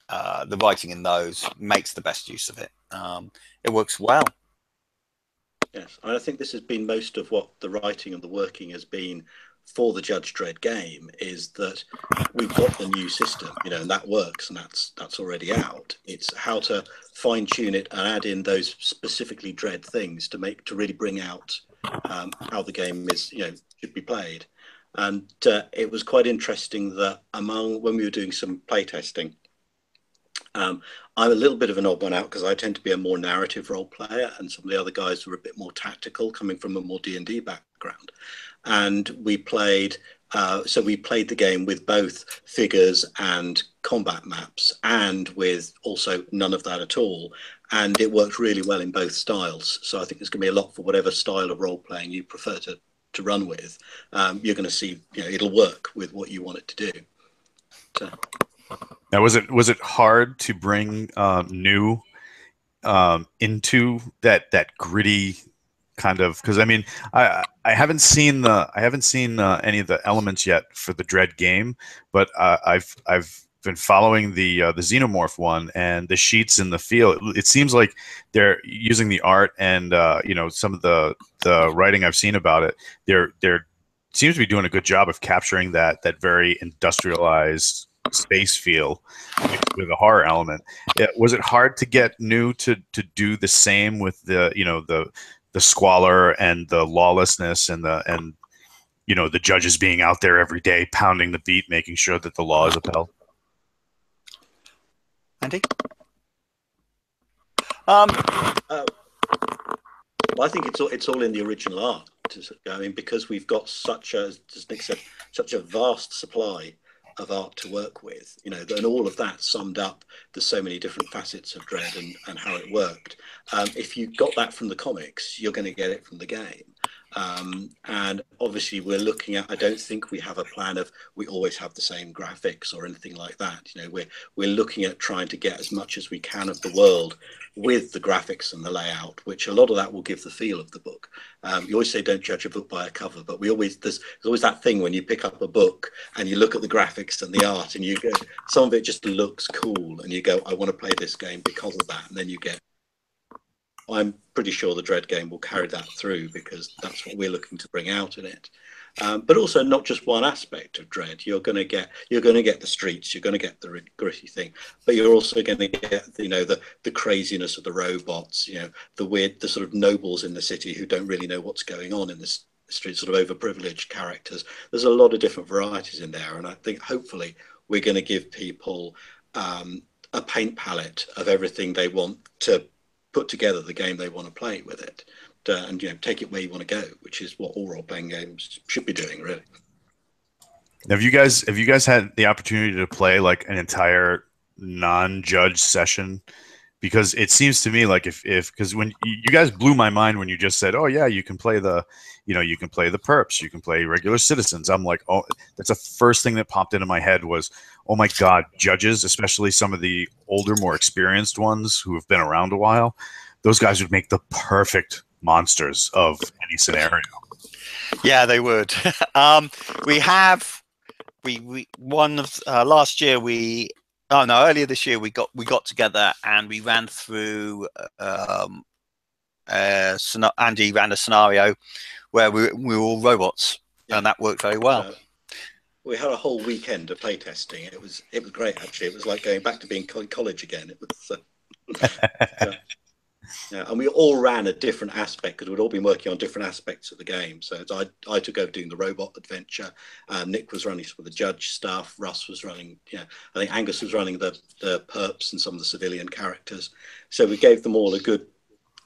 the writing in those, makes the best use of it. It works well. Yes, and I think this has been most of what the writing and the working has been for the Judge Dredd game, is that we've got the new system, and that works, and that's already out. It's how to fine tune it and add in those specifically Dredd things to really bring out how the game is, should be played. And it was quite interesting that when we were doing some playtesting, I'm a little bit of an odd one out because I tend to be a more narrative role player, and some of the other guys were a bit more tactical, coming from a more D&D background. And we played the game with both figures and combat maps, and with also none of that at all. And it worked really well in both styles. So I think there's going to be a lot for whatever style of role playing you prefer to run with. You're going to see, it'll work with what you want it to do. So. Now, was it hard to bring new into that gritty kind of, because I mean I haven't seen any of the elements yet for the Dread game, but I've been following the Xenomorph one, and the sheets in the field. It seems like they're using the art and some of the writing I've seen about it. They're seems to be doing a good job of capturing that very industrialized space feel with a horror element. Was it hard to get new to do the same with the squalor and the lawlessness and the judges being out there every day pounding the beat, making sure that the law is upheld? Andy? Well, I think it's all in the original art. I mean, because we've got such a, as Nick said, such a vast supply of art to work with, and all of that summed up. There's so many different facets of Dread and how it worked. If you got that from the comics, you're going to get it from the game. And obviously we're looking at, I don't think we have a plan of we always have the same graphics or anything like that. We're looking at trying to get as much as we can of the world with the graphics and the layout, which a lot of that will give the feel of the book. You always say don't judge a book by a cover, but there's always that thing when you pick up a book and you look at the graphics and the art and you go, some of it just looks cool, and you go, I want to play this game because of that. And then you get, I'm pretty sure the Dread game will carry that through, because that's what we're looking to bring out in it. But also not just one aspect of Dread. You're going to get the streets, you're going to get the gritty thing, but you're also going to get the craziness of the robots, the sort of nobles in the city who don't really know what's going on in the street, sort of overprivileged characters. There's a lot of different varieties in there, and I think hopefully we're going to give people a paint palette of everything they want to put together the game they want to play with it, and take it where you want to go, which is what all role-playing games should be doing, really. Have you guys had the opportunity to play like an entire non-judge session? Because it seems to me like because when you guys blew my mind when you just said, oh yeah, you can play the perps, you can play regular citizens. I'm like, oh, that's the first thing that popped into my head was, oh my God, judges, especially some of the older, more experienced ones who have been around a while, those guys would make the perfect monsters of any scenario. Yeah, they would. Earlier this year we got together and we ran through Andy ran a scenario where we were all robots, and that worked very well. We had a whole weekend of playtesting. It was great, actually. It was like going back to being college again. It was and we all ran a different aspect, because we'd all been working on different aspects of the game. So I took over doing the robot adventure. Nick was running some of the judge stuff. Russ was running, I think Angus was running the perps and some of the civilian characters. So we gave them all a good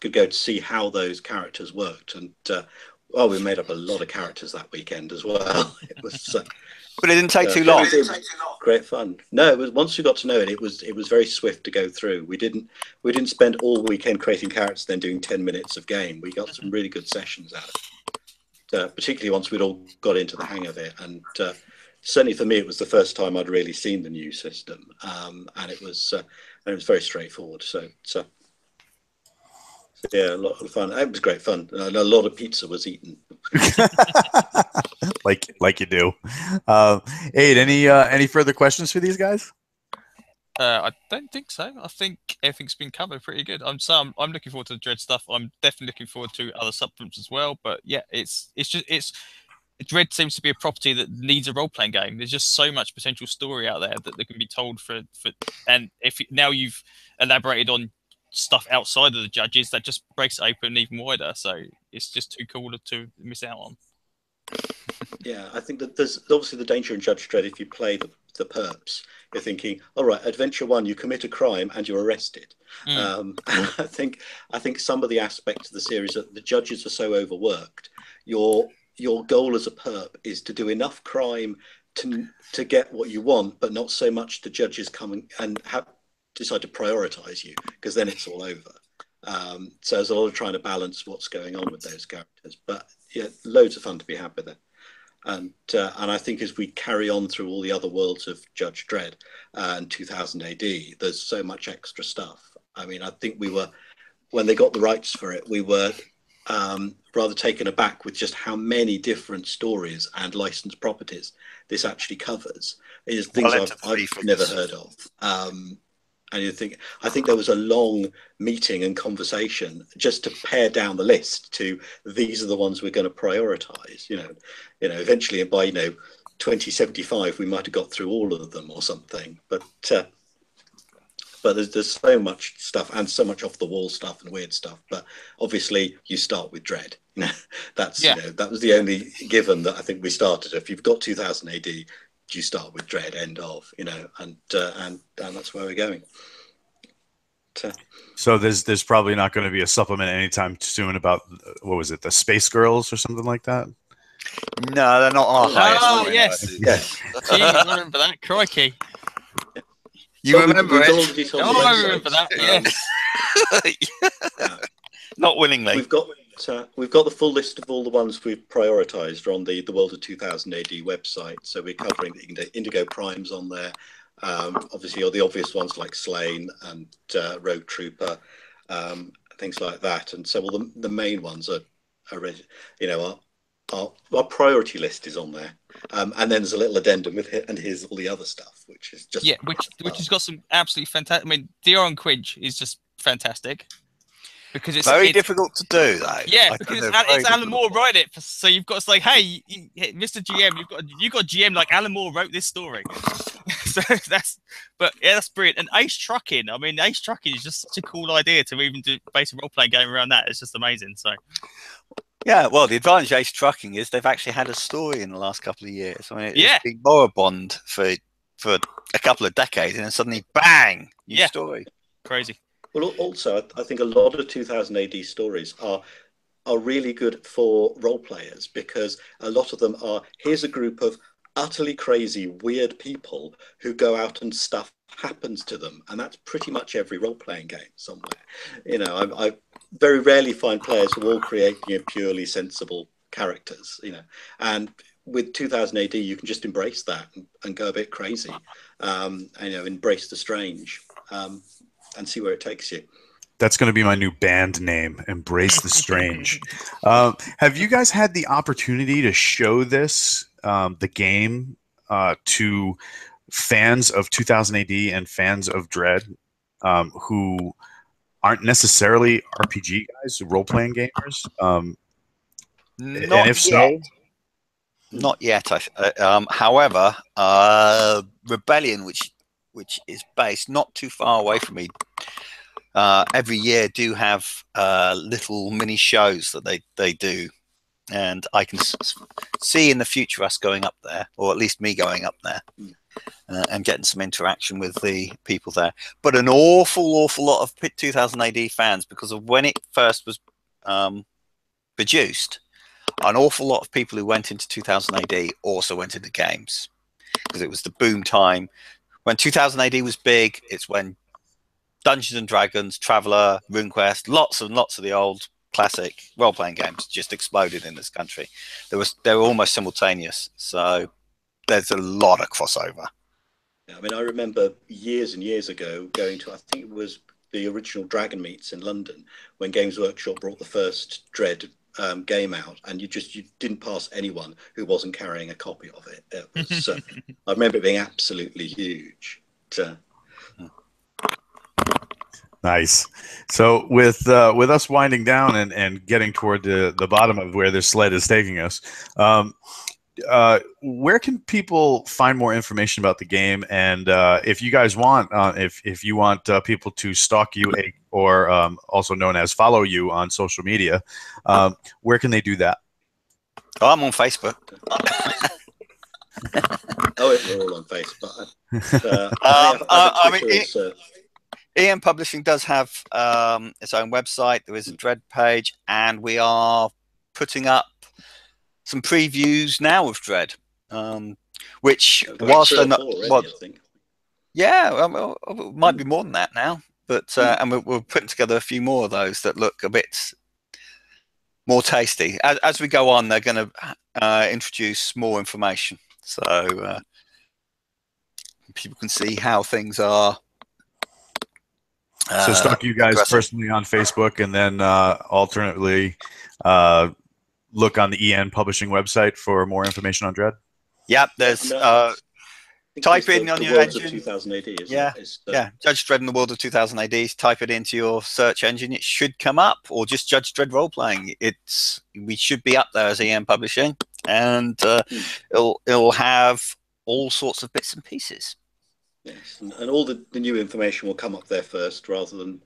go to see how those characters worked. And Well, we made up a lot of characters that weekend as well. It was, but it didn't take too long. It was great fun. No, it was, once we got to know it, it was very swift to go through. We didn't spend all weekend creating characters, then doing 10 minutes of game. We got some really good sessions out of it, particularly once we'd all got into the hang of it. And certainly for me, it was the first time I'd really seen the new system, and it was very straightforward. So yeah, a lot of fun. It was great fun. A lot of pizza was eaten. like you do. Aid, any further questions for these guys? I don't think so. I think everything's been covered pretty good. I'm looking forward to the Dread stuff. I'm definitely looking forward to other supplements as well. But yeah, it's Dread seems to be a property that needs a role playing game. There's just so much potential story out there that can be told for and now you've elaborated on stuff outside of the judges, that just breaks it open even wider. So it's just too cool to miss out on. Yeah, I think that there's obviously the danger in Judge Dredd. If you play the perps, you're thinking, all right, adventure 1, you commit a crime and you're arrested. I think some of the aspects of the series that the judges are so overworked. Your goal as a perp is to do enough crime to get what you want, but not so much the judges come and decide to prioritize you, because then it's all over. So there's a lot of trying to balance what's going on with those characters. But yeah, loads of fun to be had with it. And I think as we carry on through all the other worlds of Judge Dredd and 2000 AD, there's so much extra stuff. I mean, I think when they got the rights for it, we were rather taken aback with just how many different stories and licensed properties this actually covers. It's things I've never heard of. And I think there was a long meeting and conversation just to pare down the list to these are the ones we're going to prioritize. You know, eventually by 2075 we might have got through all of them or something. But there's so much stuff and so much off the wall stuff and weird stuff. But obviously you start with Dredd. That was the only given that I think we started. If you've got 2000 AD. You start with Dredd, end of, and that's where we're going. So there's probably not going to be a supplement anytime soon about, what was it, the Space Girls or something like that? No, they're not our highest. Oh, yes. Yes. Gee, I remember that. Crikey. You remember it? I remember that, yes. Not willingly. We've got the full list of all the ones we've prioritised on the World of 2000 AD website. So we're covering the Indigo Primes on there. Obviously, all the obvious ones like Slain and Rogue Trooper, things like that. And so all the main ones are our priority list is on there. And then there's a little addendum with it, and here's all the other stuff, which is just which has got some absolutely fantastic. I mean, DR and Quidge is just fantastic. Because it's very difficult to do, though. Yeah, because it's Alan Moore writing it, so you've got to say, "Hey, Mr. GM, you've got GM like Alan Moore wrote this story." So that's brilliant. And Ace Trucking, I mean, Ace Trucking is just such a cool idea to even do base a role playing game around that. It's just amazing. So yeah, well, the advantage of Ace Trucking is they've actually had a story in the last couple of years. I mean, it's been moribund for a couple of decades, and then suddenly, bang, new story. Crazy. Well, also, I think a lot of 2000 AD stories are really good for role players, because a lot of them are, here's a group of utterly crazy, weird people who go out and stuff happens to them. And that's pretty much every role-playing game somewhere. I very rarely find players who all create purely sensible characters, and with 2000 AD, you can just embrace that and go a bit crazy, embrace the strange. And see where it takes you. That's going to be my new band name, Embrace the Strange. Have you guys had the opportunity to show this, the game, to fans of 2000 AD and fans of Dredd who aren't necessarily RPG guys, role-playing gamers? And if so? Not yet. However, Rebellion, which is based not too far away from me, every year do have little mini shows that they do, and I can see in the future us going up there, or at least me going up there, and getting some interaction with the people there. But an awful lot of 2000 AD fans, because of when it first was produced, an awful lot of people who went into 2000 AD also went into games because it was the boom time. When 2000 AD was big, it's when Dungeons and Dragons, Traveller, RuneQuest, lots and lots of the old classic role-playing games just exploded in this country. They were almost simultaneous, so there's a lot of crossover. I mean, I remember years and years ago going to, I think it was the original Dragon Meets in London, when Games Workshop brought the first Dredd game out, and you didn't pass anyone who wasn't carrying a copy of it. It was, I remember it being absolutely huge. Nice. So with us winding down and getting toward the bottom of where this sled is taking us, where can people find more information about the game? And if you guys want, if you want people to stalk you or also known as follow you on social media, where can they do that? Oh, I'm on Facebook. We're all on Facebook. EN Publishing does have its own website. There is a Dredd page, and we are putting up some previews now of Dredd, which whilst they're not, it might be more than that now. But and we're putting together a few more of those that look a bit more tasty. As we go on, they're going to introduce more information, so people can see how things are. So stalk you guys personally on Facebook, and then alternately look on the EN Publishing website for more information on Dredd. Yep, there's type in on your engine. 2000 AD, yeah, Judge Dredd in the World of 2000 AD. Type it into your search engine. It should come up, or just Judge Dredd Role Playing. We should be up there as EN Publishing, and it'll have all sorts of bits and pieces. Yes, and all the new information will come up there first, rather than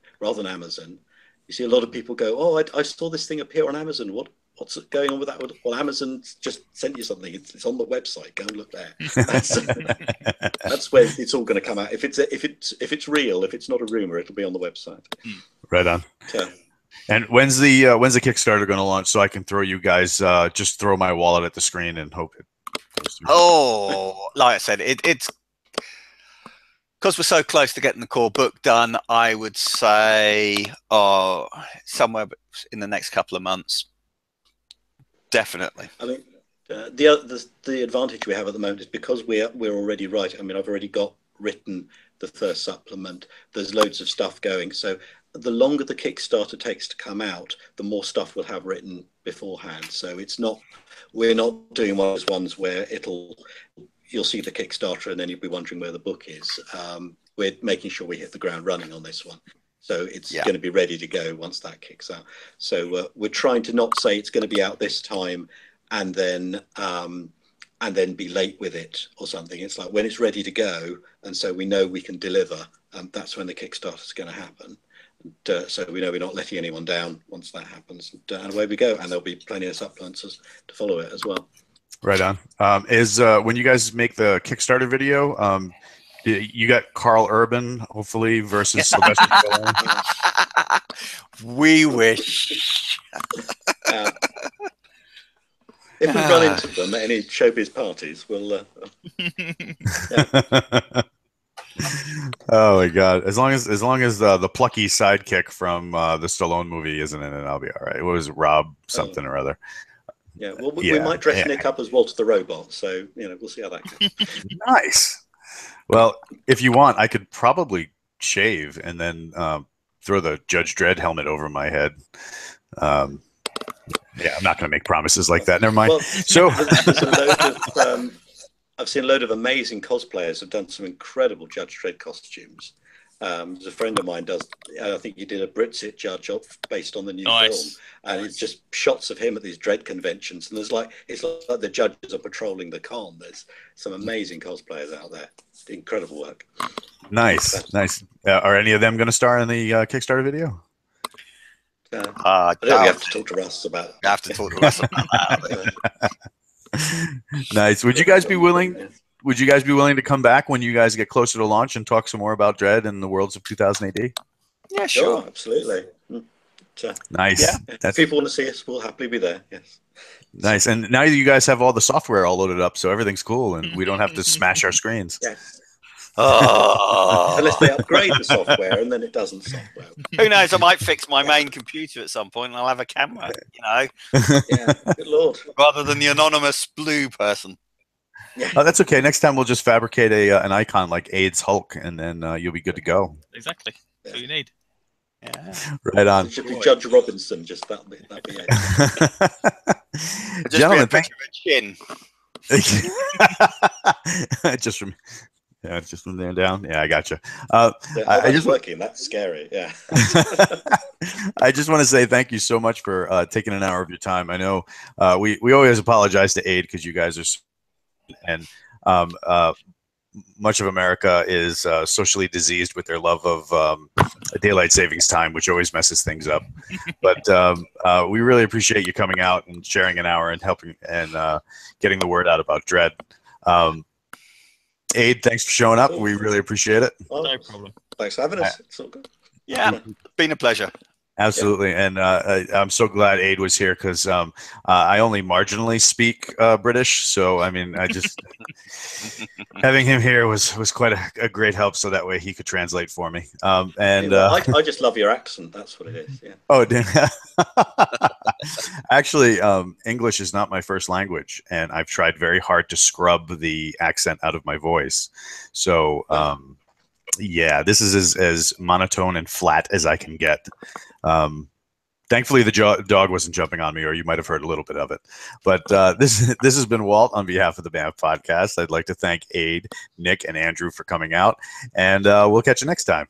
Amazon. You see a lot of people go, "Oh, I saw this thing appear on Amazon. What's going on with that?" Well, Amazon just sent you something. It's on the website. Go and look there. That's where it's all going to come out. If it's real, if it's not a rumor, it'll be on the website. Right on. And when's the Kickstarter going to launch, so I can throw you guys just throw my wallet at the screen and hope it goes through? Oh, like I said, it's. Because we're so close to getting the core book done, I would say somewhere in the next couple of months. Definitely. I mean, the advantage we have at the moment is because we're already writing. I mean, I've already got written the first supplement. There's loads of stuff going. So the longer the Kickstarter takes to come out, the more stuff we'll have written beforehand. So we're not doing one of those ones where you'll see the Kickstarter and then you'll be wondering where the book is. We're making sure we hit the ground running on this one. So it's going to be ready to go once that kicks out. So we're trying to not say it's going to be out this time and then be late with it or something. It's like when it's ready to go, and so we know we can deliver, that's when the Kickstarter is going to happen. And, so we know we're not letting anyone down once that happens. And away we go. And there'll be plenty of supplements to follow it as well. Right on. When you guys make the Kickstarter video, you got Karl Urban, hopefully, versus Sylvester Stallone? We wish. If we run into them at any showbiz parties, we'll... Oh my God! As long as the plucky sidekick from the Stallone movie isn't in it, I'll be all right. What was it, Rob something or other? Yeah, well, we might dress Nick up as Walter the Robot, so we'll see how that goes. Nice. Well, if you want, I could probably shave and then throw the Judge Dredd helmet over my head. I'm not going to make promises like that. Never mind. Well, I've seen a load of amazing cosplayers have done some incredible Judge Dredd costumes. There's a friend of mine I think he did a Britsit Judge based on the new film, and it's just shots of him at these Dredd conventions, and it's like the judges are patrolling the con. There's some amazing cosplayers out there. Incredible work. Nice. Are any of them going to star in the Kickstarter video? I don't have to talk to Russ about it. You have to talk to Russ about that. Nice. Would you guys be willing to come back when you guys get closer to launch and talk some more about Dredd and the worlds of 2000 AD? Yeah, sure. Absolutely. Nice. Yeah. If people want to see us, we'll happily be there. Yes. Nice. And now you guys have all the software all loaded up, so everything's cool, and we don't have to smash our screens. Yes. Oh. Unless they upgrade the software, and then it doesn't software. Who knows? I might fix my main computer at some point, and I'll have a camera. Yeah. Good Lord. Rather than the anonymous blue person. Yeah. Oh, that's okay. Next time we'll just fabricate an icon like AIDS Hulk, and then you'll be good to go. Exactly. That's what you need. Yeah. Right on. It should be Judge Robinson. Just that'll be it. Just Gentlemen, be a picture of a chin. just from there down. Yeah, I gotcha. I just working. That's scary. Yeah. I just want to say thank you so much for taking an hour of your time. I know we always apologize to Aid because you guys are and much of America is socially diseased with their love of daylight savings time, which always messes things up. But we really appreciate you coming out and sharing an hour and helping and getting the word out about Dredd. Aid, thanks for showing up. We really appreciate it. Well, No problem. thanks for having us. It's all good. Yeah, been a pleasure. Absolutely, and I'm so glad Aid was here because I only marginally speak British, so I mean, I just having him here was quite a great help, so that way he could translate for me. And I just love your accent. That's what it is. Yeah. oh, actually, English is not my first language, and I've tried very hard to scrub the accent out of my voice. So. Yeah, this is as monotone and flat as I can get. Thankfully, the dog wasn't jumping on me, or you might have heard a little bit of it. But this has been Walt on behalf of the BAMF podcast. I'd like to thank Aid, Nick, and Andrew for coming out, and we'll catch you next time.